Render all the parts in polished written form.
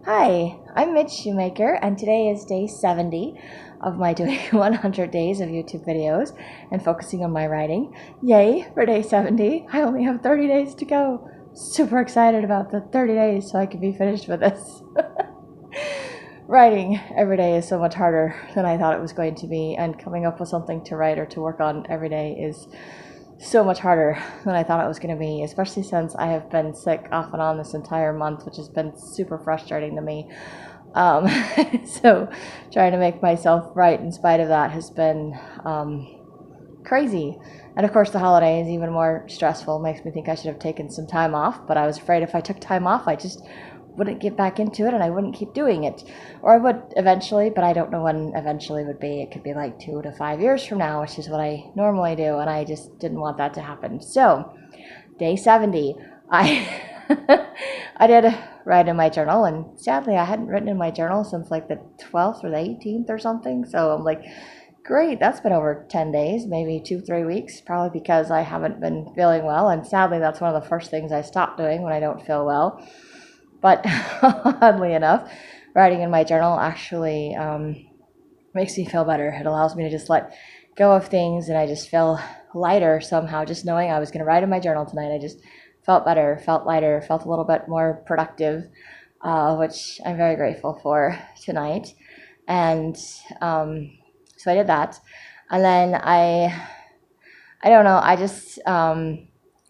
Hi, I'm Mitch Shoemaker, and today is day 70 of my doing 100 days of YouTube videos and focusing on my writing. Yay for day 70. I only have 30 days to go. Super excited about the 30 days so I can be finished with this. Writing every day is so much harder than I thought it was going to be, and coming up with something to write or to work on every day is so much harder than I thought it was going to be, especially since I have been sick off and on this entire month, which has been super frustrating to me. So trying to make myself write in spite of that has been crazy. And of course, the holiday is even more stressful. Makes me think I should have taken some time off, but I was afraid if I took time off, I just wouldn't get back into it and I wouldn't keep doing it. Or I would eventually, but I don't know when eventually would be. It could be like 2 to 5 years from now, which is what I normally do, and I just didn't want that to happen. So, day 70, I I did write in my journal, and sadly I hadn't written in my journal since like the 12th or the 18th or something. So I'm like, great, that's been over 10 days, maybe 2-3 weeks, probably because I haven't been feeling well, and sadly that's one of the first things I stop doing when I don't feel well. But oddly enough, writing in my journal actually makes me feel better. It allows me to just let go of things, and I just feel lighter somehow. Just knowing I was going to write in my journal tonight, I just felt better, felt lighter, felt a little bit more productive, which I'm very grateful for tonight. And so I did that. And then I don't know, I just, I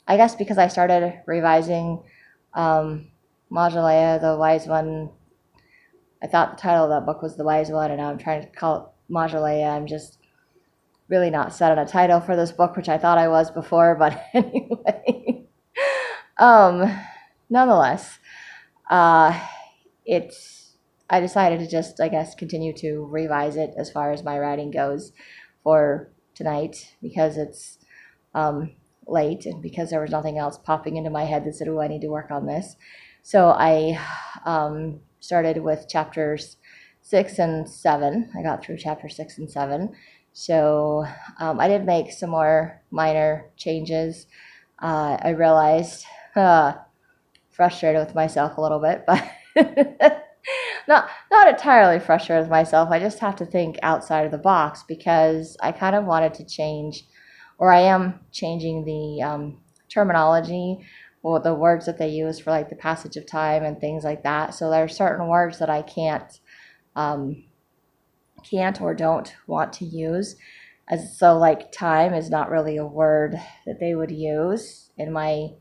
guess because I started revising Majalaya, the Wise One. I thought the title of that book was The Wise One, and now I'm trying to call it Majalaya. I'm just really not set on a title for this book, which I thought I was before, but anyway. Nonetheless, I decided to just, I guess, continue to revise it as far as my writing goes for tonight, because it's late and because there was nothing else popping into my head that said, oh, I need to work on this. So I started with chapters 6 and 7. I got through chapter 6 and 7. So I did make some more minor changes. I realized, frustrated with myself a little bit, but not entirely frustrated with myself. I just have to think outside of the box, because I kind of wanted to change, or I am changing the terminology, or the words that they use for like the passage of time and things like that. So there are certain words that I can't or don't want to use. So like time is not really a word that they would use in my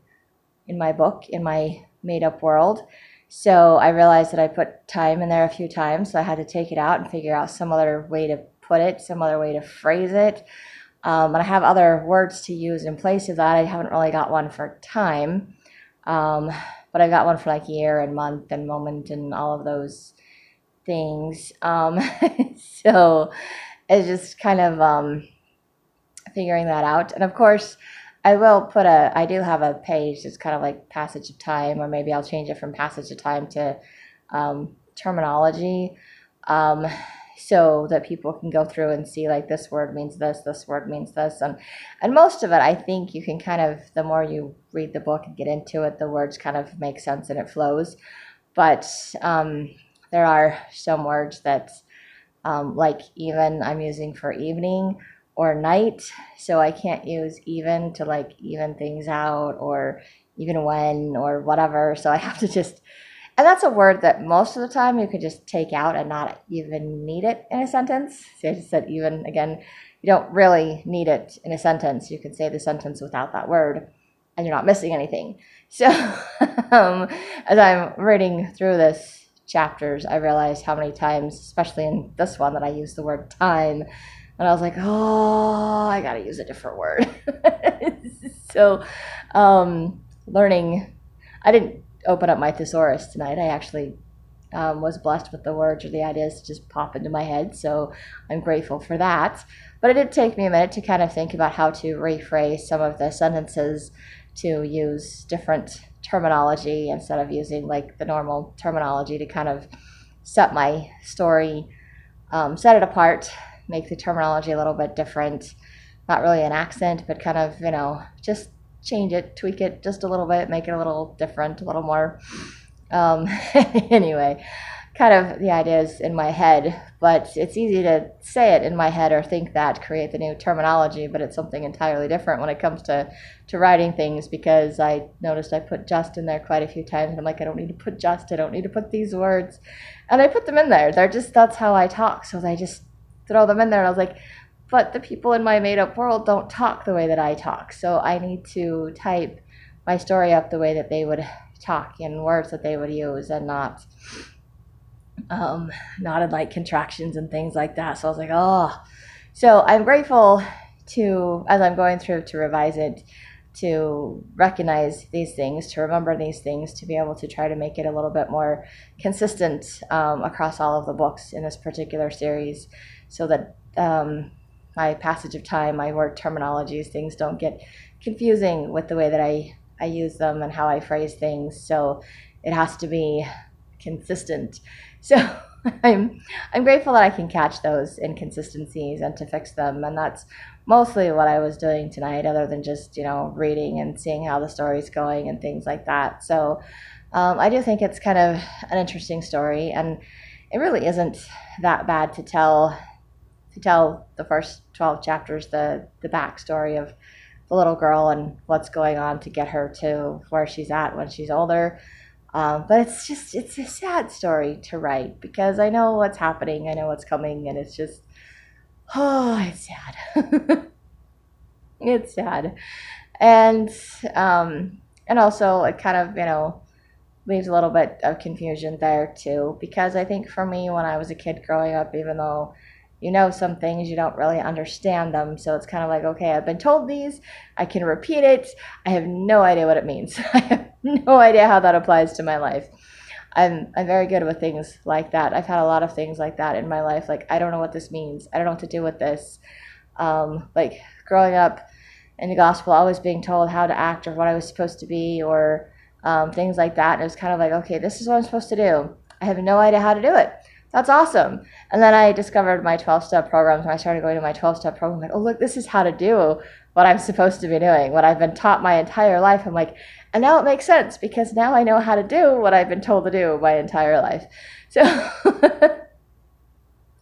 book, in my made up world. So I realized that I put time in there a few times, so I had to take it out and figure out some other way to put it, some other way to phrase it. And I have other words to use in place of that. I haven't really got one for time, but I've got one for like year and month and moment and all of those things. So it's just kind of figuring that out. And of course, I do have a page that's kind of like passage of time, or maybe I'll change it from passage of time to terminology. So that people can go through and see like this word means this word means this, and most of it I think you can kind of, the more you read the book and get into it, the words kind of make sense and it flows. But there are some words that like even I'm using for evening or night, so I can't use even to like even things out, or even when, or whatever. So I have to just, and that's a word that most of the time you could just take out and not even need it in a sentence. So I just said even again, you don't really need it in a sentence. You can say the sentence without that word and you're not missing anything. So as I'm reading through this chapters, I realized how many times, especially in this one, that I use the word time. And I was like, oh, I got to use a different word. So learning, I didn't open up my thesaurus tonight. I actually was blessed with the words or the ideas to just pop into my head, so I'm grateful for that. But it did take me a minute to kind of think about how to rephrase some of the sentences to use different terminology instead of using like the normal terminology, to kind of set my story, set it apart, make the terminology a little bit different. Not really an accent, but kind of, just change it, tweak it just a little bit, make it a little different, a little more Anyway, kind of the ideas in my head, but it's easy to say it in my head or think that, create the new terminology, but it's something entirely different when it comes to writing things, because I noticed I put just in there quite a few times, and I'm like, I don't need to put just, I don't need to put these words. And I put them in there. They're just, that's how I talk. So I just throw them in there, and I was like, but the people in my made up world don't talk the way that I talk. So I need to type my story up the way that they would talk, in words that they would use, and not in like contractions and things like that. So I was like, oh. So I'm grateful to, as I'm going through to revise it, to recognize these things, to remember these things, to be able to try to make it a little bit more consistent across all of the books in this particular series, so that my passage of time, my word terminologies, things don't get confusing with the way that I use them and how I phrase things. So it has to be consistent. So I'm grateful that I can catch those inconsistencies and to fix them, and that's mostly what I was doing tonight, other than just reading and seeing how the story's going and things like that. So I do think it's kind of an interesting story, and it really isn't that bad to tell the first 12 chapters, the backstory of the little girl and what's going on to get her to where she's at when she's older. But it's a sad story to write, because I know what's happening, I know what's coming, and it's just, oh, it's sad. It's sad. And, and also it kind of, leaves a little bit of confusion there too, because I think for me, when I was a kid growing up, even though some things, you don't really understand them. So it's kind of like, okay, I've been told these, I can repeat it. I have no idea what it means. I have no idea how that applies to my life. I'm very good with things like that. I've had a lot of things like that in my life. Like, I don't know what this means. I don't know what to do with this. Like growing up in the gospel, always being told how to act or what I was supposed to be, or things like that. And it was kind of like, okay, this is what I'm supposed to do. I have no idea how to do it. That's awesome. And then I discovered my 12-step programs. When I started going to my 12-step program, I'm like, oh, look, this is how to do what I'm supposed to be doing, what I've been taught my entire life. I'm like, and now it makes sense, because now I know how to do what I've been told to do my entire life. So,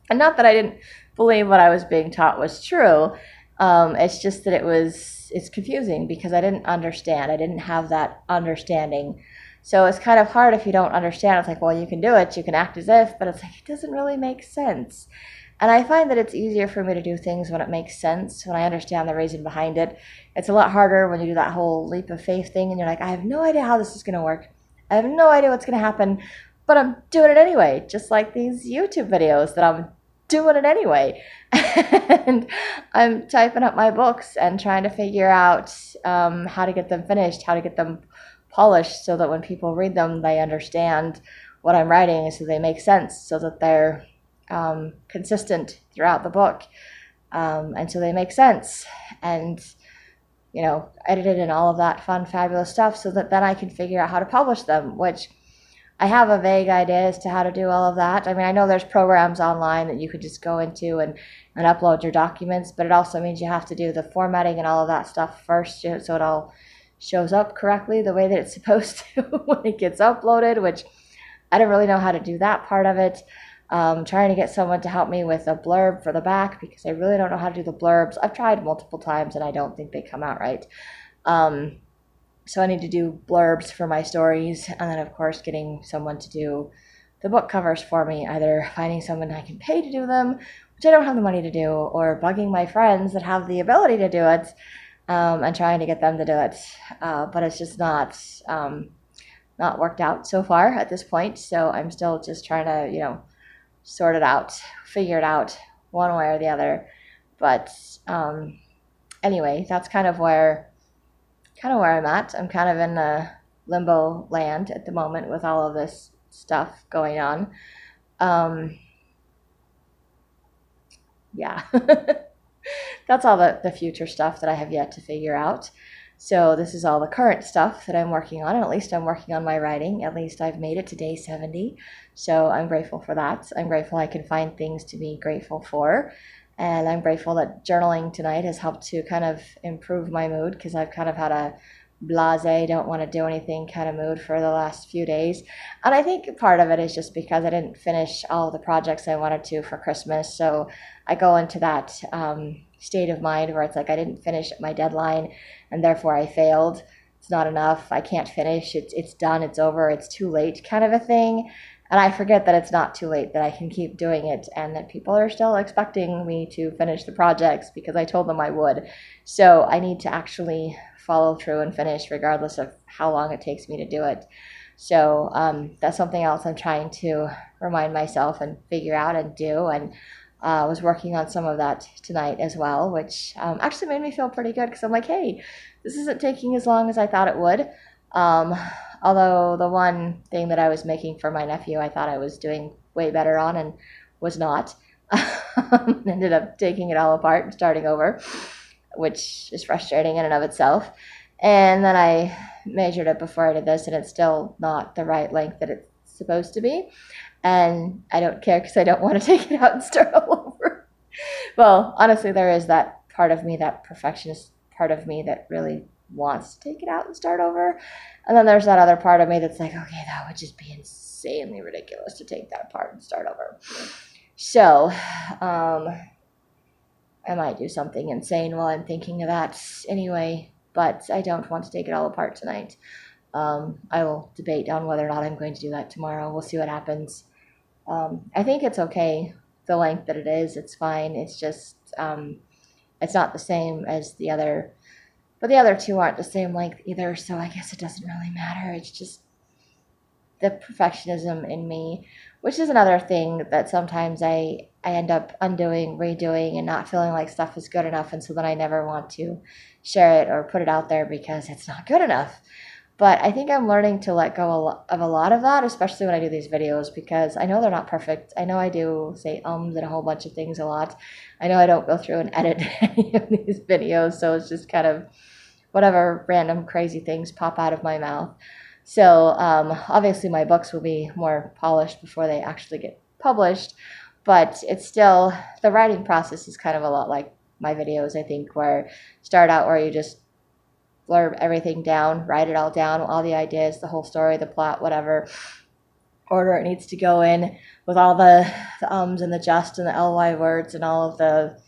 and not that I didn't believe what I was being taught was true. It's just that it's confusing, because I didn't understand. I didn't have that understanding. So it's kind of hard if you don't understand. It's like, well, you can do it, you can act as if, but it's like, it doesn't really make sense. And I find that it's easier for me to do things when it makes sense, when I understand the reason behind it. It's a lot harder when you do that whole leap of faith thing, and you're like, I have no idea how this is going to work. I have no idea what's going to happen, but I'm doing it anyway, just like these YouTube videos that I'm doing it anyway. And I'm typing up my books and trying to figure out how to get them finished, how to get them polished, so that when people read them, they understand what I'm writing, so they make sense, so that they're consistent throughout the book, and so they make sense, and edited and all of that fun, fabulous stuff, so that then I can figure out how to publish them, which I have a vague idea as to how to do all of that. I mean, I know there's programs online that you could just go into and upload your documents, but it also means you have to do the formatting and all of that stuff first, so it all shows up correctly the way that it's supposed to when it gets uploaded, which I don't really know how to do that part of it. Trying to get someone to help me with a blurb for the back, because I really don't know how to do the blurbs. I've tried multiple times and I don't think they come out right. So I need to do blurbs for my stories, and then of course getting someone to do the book covers for me, either finding someone I can pay to do them, which I don't have the money to do, or bugging my friends that have the ability to do it, and trying to get them to do it. But it's just not worked out so far at this point. So I'm still just trying to, sort it out, figure it out one way or the other. But anyway, that's kind of where I'm at. I'm kind of in a limbo land at the moment with all of this stuff going on. Yeah. That's all the future stuff that I have yet to figure out. So this is all the current stuff that I'm working on, and at least I'm working on my writing. At least I've made it to day 70. So I'm grateful for that. I'm grateful I can find things to be grateful for. And I'm grateful that journaling tonight has helped to kind of improve my mood, because I've kind of had a blasé, don't want to do anything kind of mood for the last few days. And I think part of it is just because I didn't finish all the projects I wanted to for Christmas. So I go into that state of mind where it's like I didn't finish my deadline and therefore I failed. It's not enough. I can't finish. It's done. It's over. It's too late kind of a thing. And I forget that it's not too late, that I can keep doing it and that people are still expecting me to finish the projects because I told them I would. So I need to actually follow through and finish regardless of how long it takes me to do it. So that's something else I'm trying to remind myself and figure out and do. And was working on some of that tonight as well, which actually made me feel pretty good because I'm like, hey, this isn't taking as long as I thought it would. Although the one thing that I was making for my nephew, I thought I was doing way better on and was not. Ended up taking it all apart and starting over, which is frustrating in and of itself. And then I measured it before I did this, and it's still not the right length that it's supposed to be. And I don't care because I don't want to take it out and start all over. Well, honestly, there is that part of me, that perfectionist part of me that really wants to take it out and start over. And then there's that other part of me that's like, okay, that would just be insanely ridiculous to take that apart and start over. So I might do something insane while I'm thinking of that anyway, but I don't want to take it all apart tonight. I will debate on whether or not I'm going to do that tomorrow. We'll see what happens. I think it's okay, the length that it is. It's fine. It's just, it's not the same as the other, but the other two aren't the same length either, so I guess it doesn't really matter. It's just the perfectionism in me, which is another thing that sometimes I end up undoing, redoing, and not feeling like stuff is good enough, and so then I never want to share it or put it out there because it's not good enough. But I think I'm learning to let go of a lot of that, especially when I do these videos, because I know they're not perfect. I know I do say and a whole bunch of things a lot. I know I don't go through and edit any of these videos, so it's just kind of whatever random crazy things pop out of my mouth. So obviously my books will be more polished before they actually get published, but it's still, the writing process is kind of a lot like my videos, I think, where start out where you just blurb everything down, write it all down, all the ideas, the whole story, the plot, whatever order it needs to go in, with all the ums and the just and the ly words and all of the,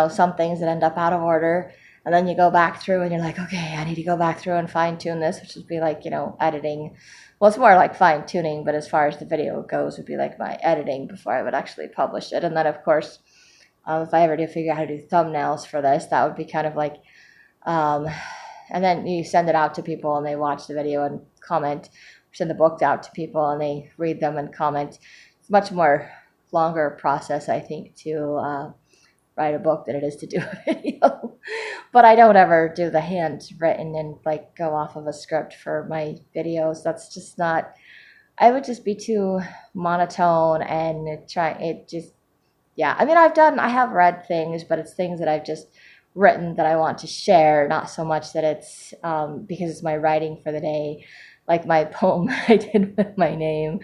some things that end up out of order. And then you go back through and you're like, okay, I need to go back through and fine tune this, which would be like, editing. Well, it's more like fine tuning, but as far as the video goes, would be like my editing before I would actually publish it. And then, of course, if I ever do figure out how to do thumbnails for this, that would be kind of like, and then you send it out to people and they watch the video and comment, send the book out to people and they read them and comment. It's much more longer process, I think, to write a book than it is to do a video. But I don't ever do the handwritten and like go off of a script for my videos. That's just not, I would just be too monotone and yeah. I mean, I have read things, but it's things that I've just written that I want to share, not so much that it's because it's my writing for the day, like my poem I did with my name.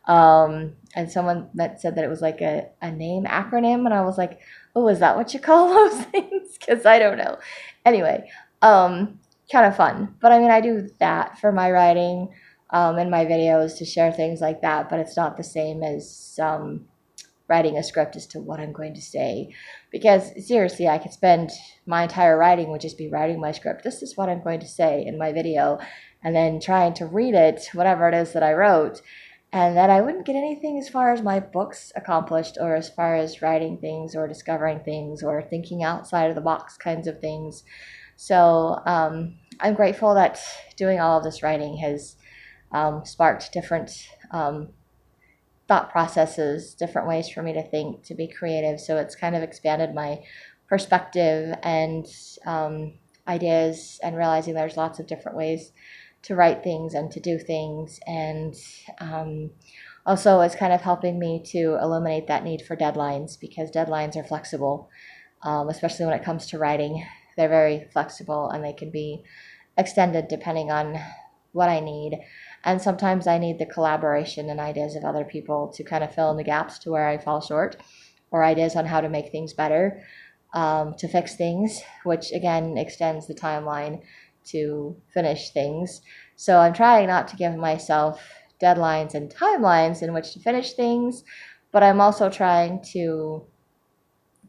And someone that said that it was like a name acronym, and I was like, oh, is that what you call those things? Because I don't know. Anyway, kind of fun. But I mean, I do that for my writing in my videos to share things like that, but it's not the same as writing a script as to what I'm going to say. Because seriously, I could spend my entire writing would just be writing my script. This is what I'm going to say in my video, and then trying to read it, whatever it is that I wrote, and that I wouldn't get anything as far as my books accomplished, or as far as writing things or discovering things or thinking outside of the box kinds of things. So I'm grateful that doing all of this writing has sparked different thought processes, different ways for me to think, to be creative. So it's kind of expanded my perspective and ideas, and realizing there's lots of different ways to write things and to do things. And also it's kind of helping me to eliminate that need for deadlines, because deadlines are flexible, especially when it comes to writing. They're very flexible and they can be extended depending on what I need. And sometimes I need the collaboration and ideas of other people to kind of fill in the gaps to where I fall short, or ideas on how to make things better, to fix things, which again extends the timeline to finish things. So I'm trying not to give myself deadlines and timelines in which to finish things, but I'm also trying to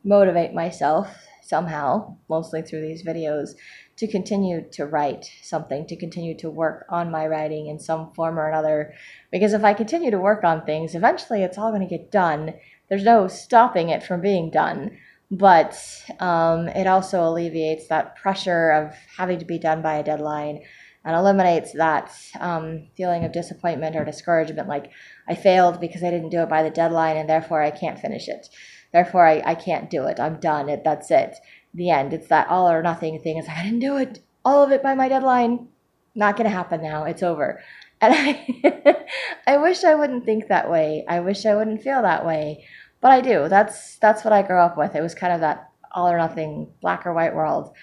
motivate myself somehow, mostly through these videos, to continue to write something, to continue to work on my writing in some form or another. Because if I continue to work on things, eventually it's all going to get done. There's no stopping it from being done. But it also alleviates that pressure of having to be done by a deadline and eliminates that feeling of disappointment or discouragement, like I failed because I didn't do it by the deadline and therefore I can't finish it. Therefore, I can't do it. I'm done. That's it. The end. It's that all or nothing thing. It's like, I didn't do it. All of it by my deadline. Not going to happen now. It's over. And I wish I wouldn't think that way. I wish I wouldn't feel that way. But I do. That's what I grew up with. It was kind of that all or nothing, black or white world.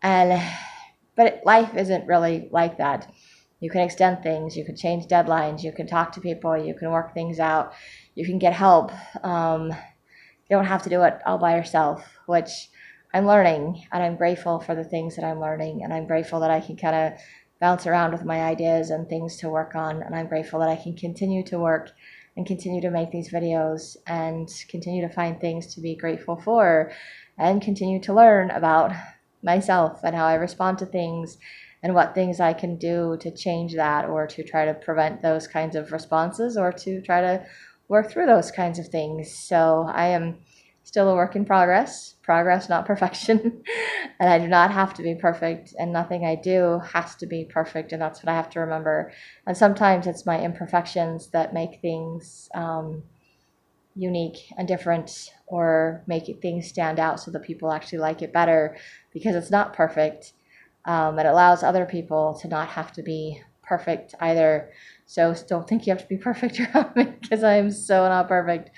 But life isn't really like that. You can extend things. You can change deadlines. You can talk to people. You can work things out. You can get help. You don't have to do it all by yourself, which I'm learning, and I'm grateful for the things that I'm learning, and I'm grateful that I can kind of bounce around with my ideas and things to work on, and I'm grateful that I can continue to work and continue to make these videos and continue to find things to be grateful for and continue to learn about myself and how I respond to things and what things I can do to change that or to try to prevent those kinds of responses or to try to work through those kinds of things. So I am still a work in progress, not perfection. And I do not have to be perfect, and nothing I do has to be perfect, and that's what I have to remember. And sometimes it's my imperfections that make things unique and different or make things stand out so that people actually like it better because it's not perfect. It allows other people to not have to be perfect either. So don't think you have to be perfect around me because I am so not perfect.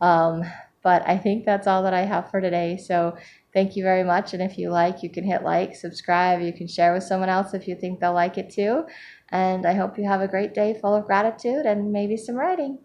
But I think that's all that I have for today. So thank you very much. And if you like, you can hit like, subscribe. You can share with someone else if you think they'll like it too. And I hope you have a great day full of gratitude and maybe some writing.